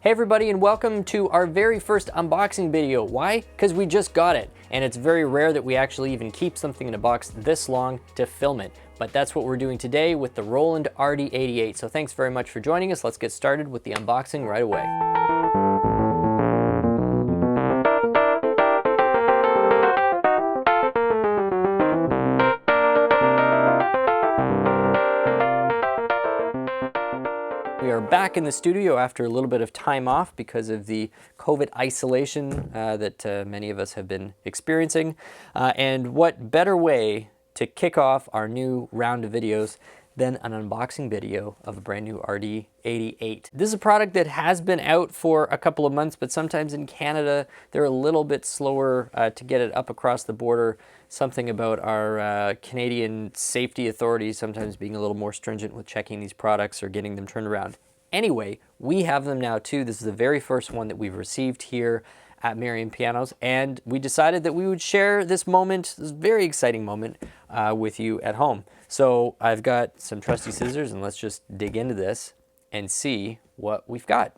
Hey everybody, and welcome to our very first unboxing video. Why? Because we just got it, and it's very rare that we actually even keep something in a box this long to film it. But that's what we're doing today with the Roland RD88. So thanks very much for joining us. Let's get started with the unboxing right away. We are back in the studio after a little bit of time off because of the COVID isolation that many of us have been experiencing. And what better way to kick off our new round of videos than an unboxing video of a brand new RD88. This is a product that has been out for a couple of months, but sometimes in Canada, they're a little bit slower to get it up across the border. Something about our Canadian safety authorities sometimes being a little more stringent with checking these products or getting them turned around. Anyway, we have them now too. This is the very first one that we've received here at Merriam Pianos, and we decided that we would share this moment, this very exciting moment, with you at home. So I've got some trusty scissors, and let's just dig into this and see what we've got.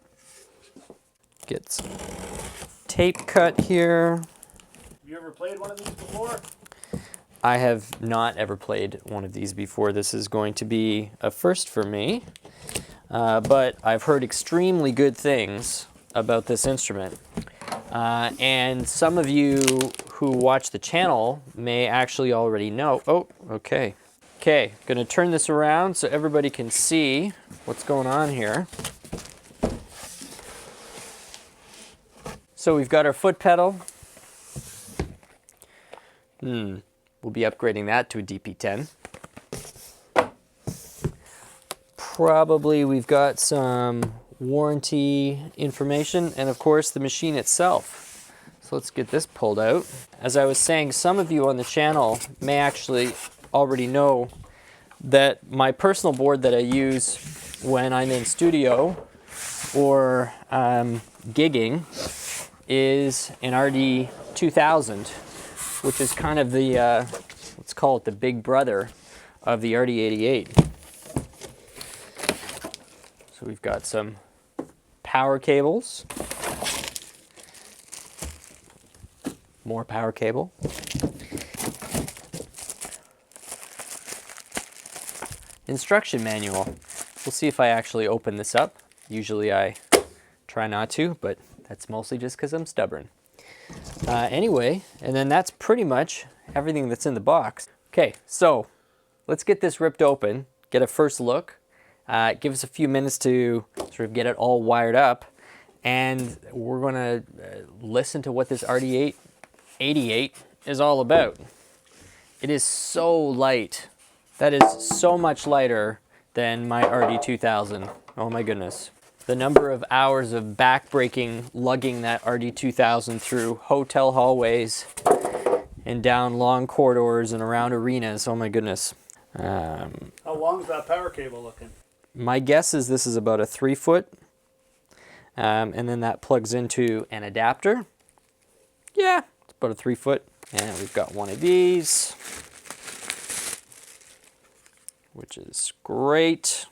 Get some tape cut here. Have you ever played one of these before? I have not ever played one of these before. This is going to be a first for me, but I've heard extremely good things about this instrument. And some of you who watch the channel may actually already know. Oh, okay. Okay, gonna turn this around so everybody can see what's going on here. So we've got our foot pedal. We'll be upgrading that to a DP10. Probably we've got some warranty information, and of course the machine itself. So let's get this pulled out. As I was saying, some of you on the channel may actually already know that my personal board that I use when I'm in studio or gigging is an RD2000, which is kind of the, let's call it the big brother of the RD88. So we've got some power cables, more power cable, instruction manual. We'll see if I actually open this up. Usually I try not to, but that's mostly just because I'm stubborn. Anyway, and then that's pretty much everything that's in the box. Okay, so let's get this ripped open, get a first look. Give us a few minutes to sort of get it all wired up, and we're gonna listen to what this RD88 is all about. It is so light. That is so much lighter than my RD2000. Oh my goodness. The number of hours of back-breaking lugging that RD2000 through hotel hallways and down long corridors and around arenas. Oh my goodness. How long is that power cable looking? My guess is this is about a 3 foot, and then that plugs into an adapter. Yeah, it's about a 3 foot. And we've got one of these, which is great.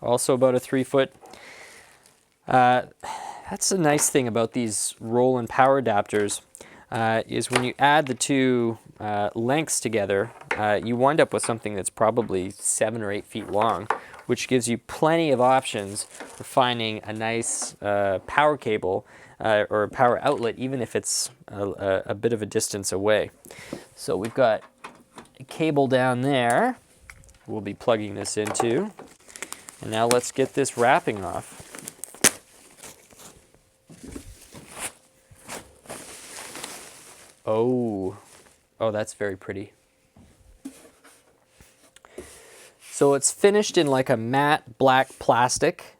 Also about a 3 foot. That's the nice thing about these Roland power adapters, is when you add the two lengths together, you wind up with something that's probably 7 or 8 feet long, which gives you plenty of options for finding a nice power cable or a power outlet, even if it's a bit of a distance away. So we've got a cable down there we'll be plugging this into. And now let's get this wrapping off. Oh, that's very pretty. So it's finished in like a matte black plastic,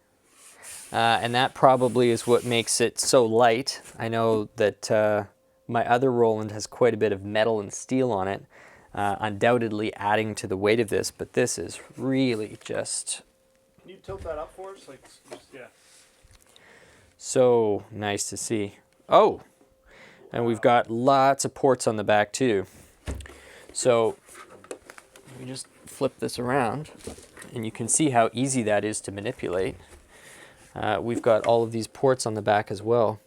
and that probably is what makes it so light. I know that my other Roland has quite a bit of metal and steel on it, undoubtedly adding to the weight of this, but this is really just... Can you tilt that up for us? Like, yeah. So nice to see. Oh, and we've got lots of ports on the back too. So we just flip this around and you can see how easy that is to manipulate. we've got all of these ports on the back as well.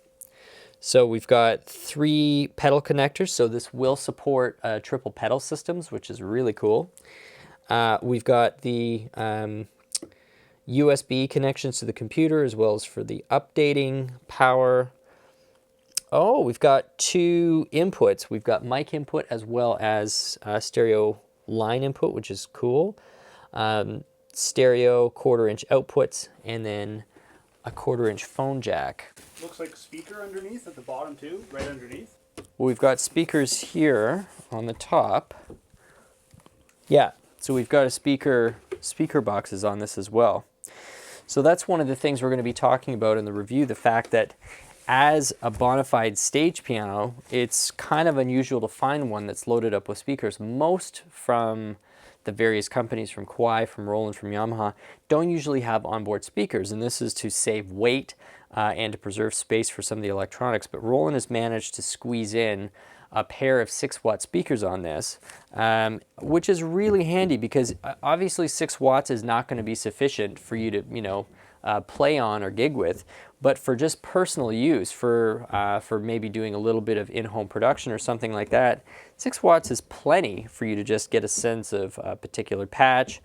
So we've got 3 pedal connectors, so this will support triple pedal systems, which is really cool. We've got the USB connections to the computer as well as for the updating, power. Oh, we've got 2 inputs. We've got mic input as well as stereo line input, which is cool. Stereo 1/4 inch outputs, and then a 1/4 inch phone jack. Looks like a speaker underneath at the bottom too, right underneath. We've got speakers here on the top. Yeah, so we've got a speaker boxes on this as well. So that's one of the things we're going to be talking about in the review, the fact that as a bona fide stage piano, it's kind of unusual to find one that's loaded up with speakers. Most from the various companies, from Kawai, from Roland, from Yamaha, don't usually have onboard speakers, and this is to save weight and to preserve space for some of the electronics. But Roland has managed to squeeze in a pair of 6-watt speakers on this, which is really handy because obviously 6 watts is not going to be sufficient for you to, you know, play on or gig with, but for just personal use, for maybe doing a little bit of in-home production or something like that, 6 watts is plenty for you to just get a sense of a particular patch,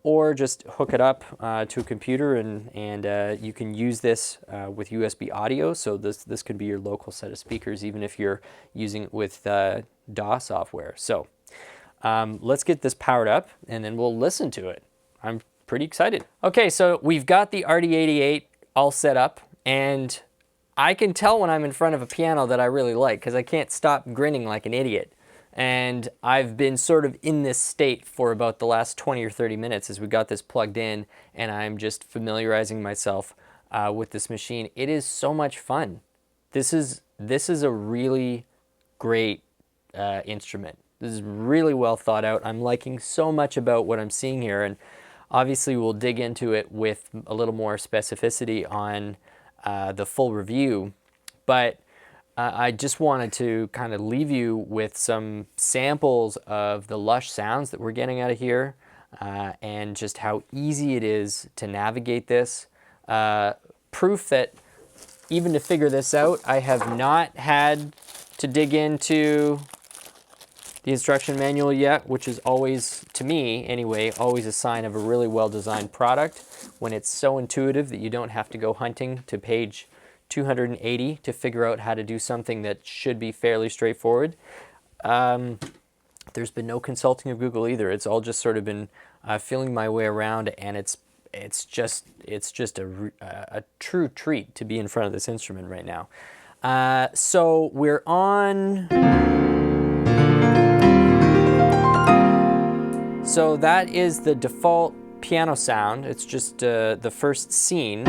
or just hook it up to a computer and you can use this with USB audio. So this could be your local set of speakers, even if you're using it with DAW software. So let's get this powered up and then we'll listen to it. I'm pretty excited. Okay, so we've got the RD88 all set up, and I can tell when I'm in front of a piano that I really like because I can't stop grinning like an idiot. And I've been sort of in this state for about the last 20 or 30 minutes as we got this plugged in, and I'm just familiarizing myself with this machine. It is so much fun. This is a really great instrument. This is really well thought out. I'm liking so much about what I'm seeing here, and obviously we'll dig into it with a little more specificity on the full review, but I just wanted to kind of leave you with some samples of the lush sounds that we're getting out of here, and just how easy it is to navigate this. Proof that even to figure this out, I have not had to dig into the instruction manual yet, which is always, to me anyway, always a sign of a really well-designed product, when it's so intuitive that you don't have to go hunting to page 280 to figure out how to do something that should be fairly straightforward. There's been no consulting of Google either. It's all just sort of been feeling my way around, and it's just a true treat to be in front of this instrument right now. So we're on. So that is the default piano sound. It's just the first scene.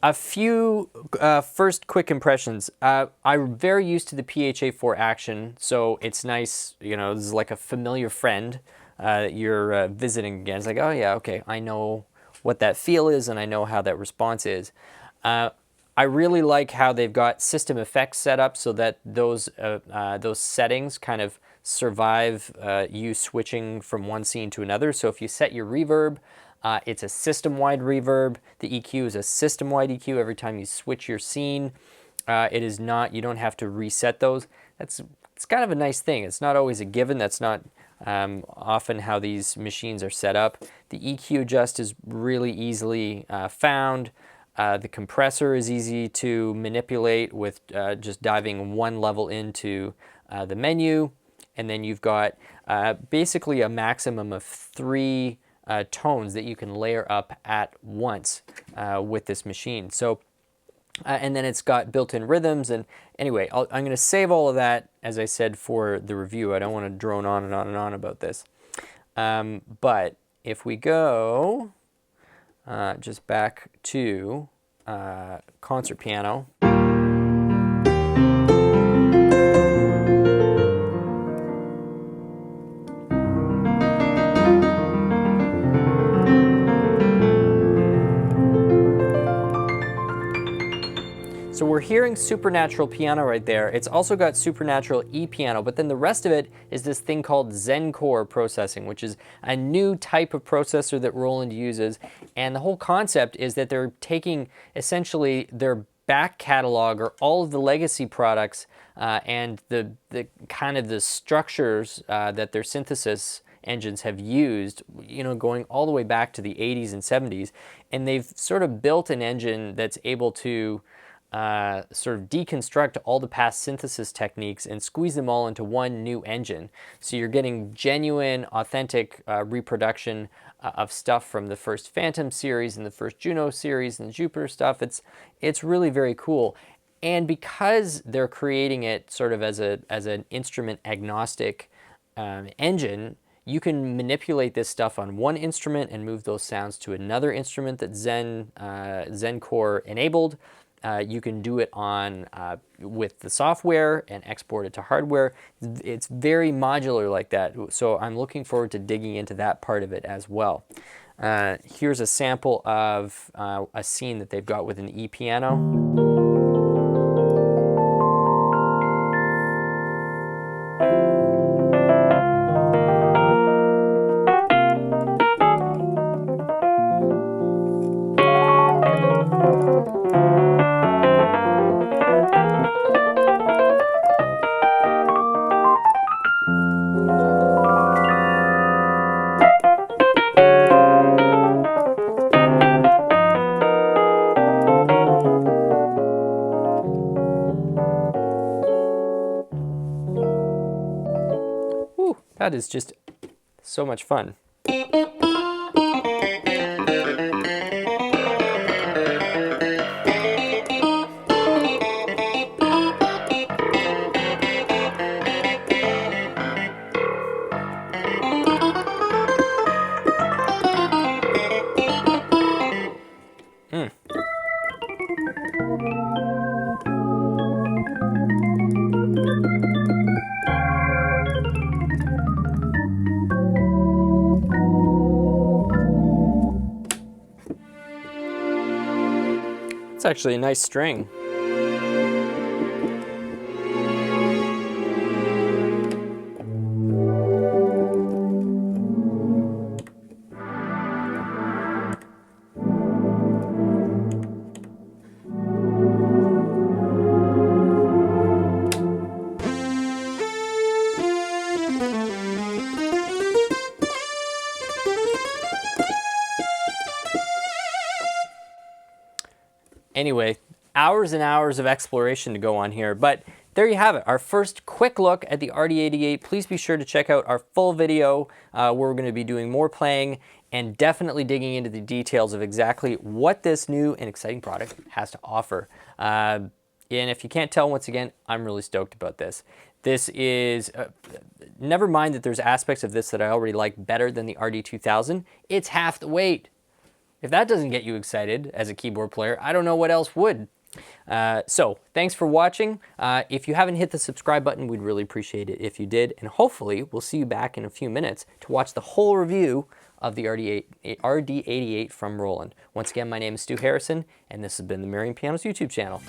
A few first quick impressions. I'm very used to the PHA-4 action, so it's nice, you know, this is like a familiar friend that you're visiting again. It's like, oh yeah, okay, I know what that feel is and I know how that response is. I really like how they've got system effects set up so that those settings kind of survive you switching from one scene to another. So if you set your reverb, it's a system-wide reverb. The EQ is a system-wide EQ every time you switch your scene. It is not, you don't have to reset those. It's kind of a nice thing. It's not always a given. That's not often how these machines are set up. The EQ adjust is really easily found. The compressor is easy to manipulate with just diving one level into the menu. And then you've got basically a maximum of 3 tones that you can layer up at once with this machine. So, and then it's got built-in rhythms. And anyway, I'm going to save all of that, as I said, for the review. I don't want to drone on and on and on about this. But if we go just back to concert piano. So we're hearing supernatural piano right there. It's also got supernatural E-piano, but then the rest of it is this thing called Zen Core processing, which is a new type of processor that Roland uses. And the whole concept is that they're taking essentially their back catalog or all of the legacy products and the kind of the structures that their synthesis engines have used, you know, going all the way back to the 80s and 70s, and they've sort of built an engine that's able to sort of deconstruct all the past synthesis techniques and squeeze them all into one new engine. So you're getting genuine, authentic reproduction of stuff from the first Phantom series and the first Juno series and the Jupiter stuff. It's really very cool. And because they're creating it sort of as an instrument agnostic engine, you can manipulate this stuff on one instrument and move those sounds to another instrument that Zen Core enabled. You can do it on with the software and export it to hardware. It's very modular like that, so I'm looking forward to digging into that part of it as well. Here's a sample of a scene that they've got with an E-piano. That is just so much fun. It's actually a nice string. Anyway, hours and hours of exploration to go on here, but there you have it, our first quick look at the RD88. Please be sure to check out our full video where we're going to be doing more playing and definitely digging into the details of exactly what this new and exciting product has to offer. And if you can't tell, once again, I'm really stoked about this. This is, never mind that there's aspects of this that I already like better than the RD2000, it's half the weight. If that doesn't get you excited as a keyboard player, I don't know what else would. So thanks for watching. If you haven't hit the subscribe button, we'd really appreciate it if you did. And hopefully we'll see you back in a few minutes to watch the whole review of the RD88 from Roland. Once again, my name is Stu Harrison, and this has been the Merriam Pianos YouTube channel.